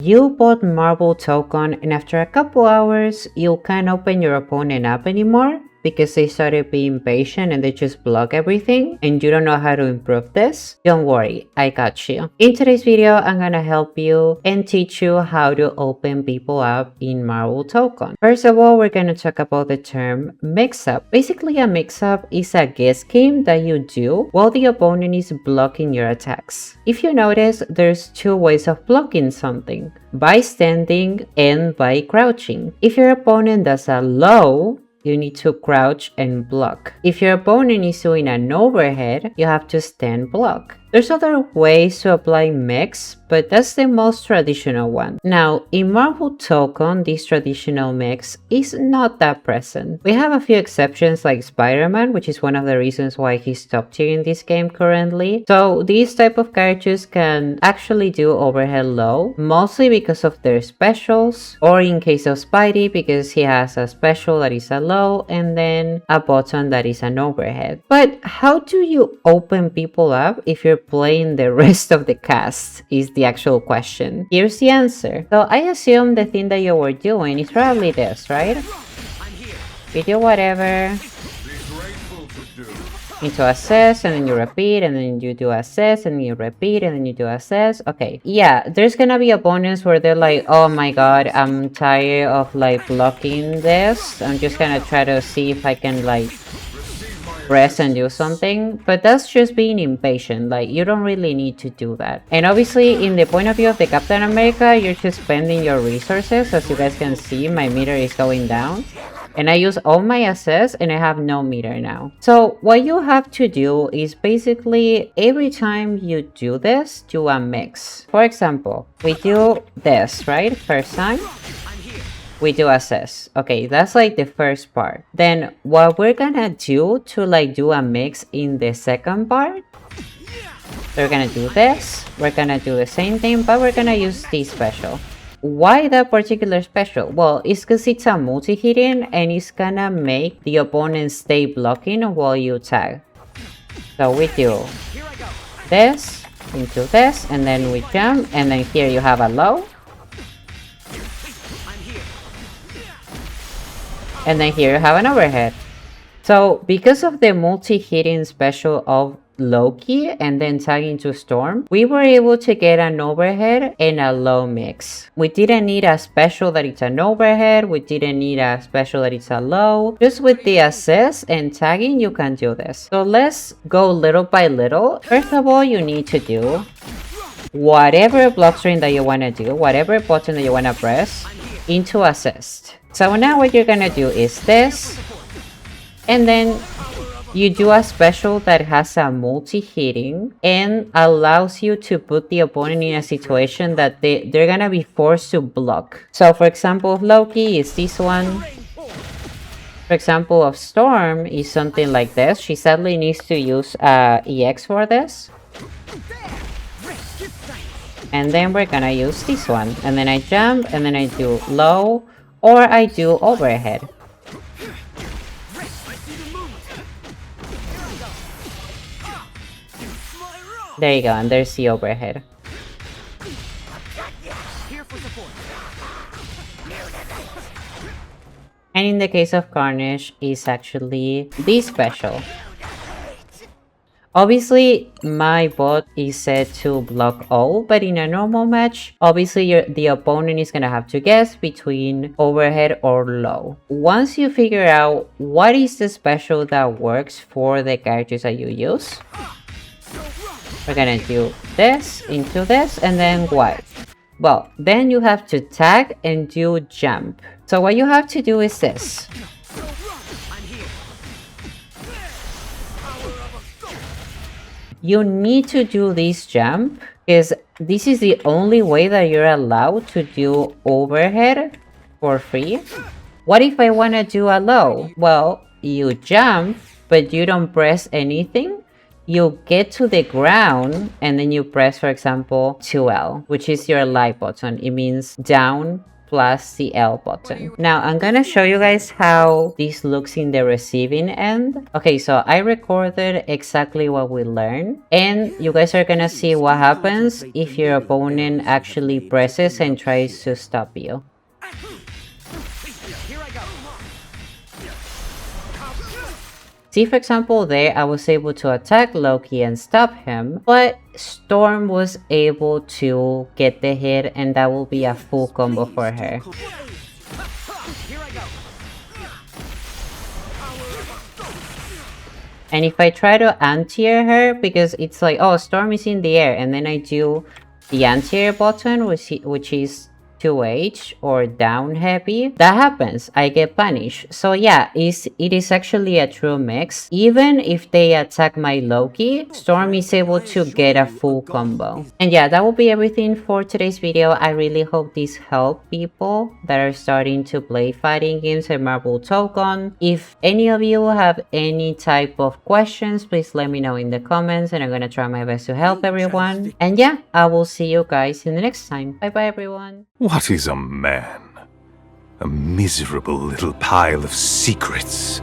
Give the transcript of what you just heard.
You bought Marvel Tokon, and after a couple hours, you can't open your opponent up anymore because they started being patient and they just block everything, and you don't know how to improve this? Don't worry, I got you. In today's video, I'm gonna help you and teach you how to open people up in Marvel Tokon. First of all, we're gonna talk about the term mix-up. Basically, a mix-up is a guess game that you do while the opponent is blocking your attacks. If you notice, there's two ways of blocking something: by standing and by crouching. If your opponent does a low, you need to crouch and block. If your opponent is doing an overhead, you have to stand block. There's other ways to apply mix, but that's the most traditional one. Now, in Marvel Tokon, this traditional mix is not that present. We have a few exceptions like Spider-Man, which is one of the reasons why he's top tier in this game currently. So these type of characters can actually do overhead low, mostly because of their specials, or in case of Spidey, because he has a special that is a low and then a button that is an overhead. But how do you open people up if you're playing the rest of the cast is the actual question. Here's the answer. So I assume the thing that you were doing is probably this, right? You do whatever into assess, and then you repeat, and then you do assess, and you repeat, and then you do assess. Okay, yeah, there's gonna be opponents where they're like, oh my god, I'm tired of like blocking this, I'm just gonna try to see if I can like press and do something, but that's just being impatient. Like, you don't really need to do that. And obviously, in the point of view of the Captain America, you're just spending your resources. As you guys can see, my meter is going down, and I use all my assets and I have no meter now. So what you have to do is basically every time you do this, do a mix. For example, we do this, right? First time we do assess. Okay, that's like the first part. Then what we're gonna do to like do a mix in the second part, we're gonna do this, we're gonna do the same thing, but we're gonna use this special. Why that particular special? Well, it's because it's a multi-hitting and it's gonna make the opponent stay blocking while you tag. So we do this into this, and then we jump, and then here you have a low, and then here you have an overhead. So because of the multi-hitting special of Loki and then tagging to Storm, we were able to get an overhead and a low mix. We didn't need a special that it's an overhead, we didn't need a special that it's a low. Just with the assess and tagging, you can do this. So let's go little by little. First of all, you need to do whatever block string that you want to do, whatever button that you want to press, into assist. So now what you're gonna do is this, and then you do a special that has a multi-hitting and allows you to put the opponent in a situation that they're gonna be forced to block. So for example, of Loki is this one. For example, of Storm is something like this. She sadly needs to use EX for this. And then we're gonna use this one. And then I jump, and then I do low, or I do overhead. There you go, and there's the overhead. And in the case of Carnage, it's actually this special. Obviously, my bot is set to block all, but in a normal match, obviously the opponent is gonna have to guess between overhead or low. Once you figure out what is the special that works for the characters that you use, we're gonna do this into this, and then what? Well, then you have to tag and do jump. So what you have to do is this. You need to do this jump because this is the only way that you're allowed to do overhead for free. What if I want to do a low? Well, you jump, but you don't press anything. You get to the ground and then you press, for example, 2L, which is your light button. It means down plus the L button. Now I'm gonna show you guys how this looks in the receiving end. Okay, so I recorded exactly what we learned, and you guys are gonna see what happens if your opponent actually presses and tries to stop you. See, for example, there I was able to attack Loki and stop him, but Storm was able to get the hit, and that will be a full combo for her. And if I try to anti-air her, because it's like, oh, Storm is in the air, and then I do the anti-air button, which is 2H or down heavy, that happens. I get punished. So yeah, it is actually a true mix. Even if they attack my Loki, Storm is able to get a full combo. And yeah, that will be everything for today's video. I really hope this helped people that are starting to play fighting games at Marvel Tokon. If any of you have any type of questions, please let me know in the comments, and I'm gonna try my best to help everyone. And yeah, I will see you guys in the next time. Bye bye, everyone. What is a man? A miserable little pile of secrets.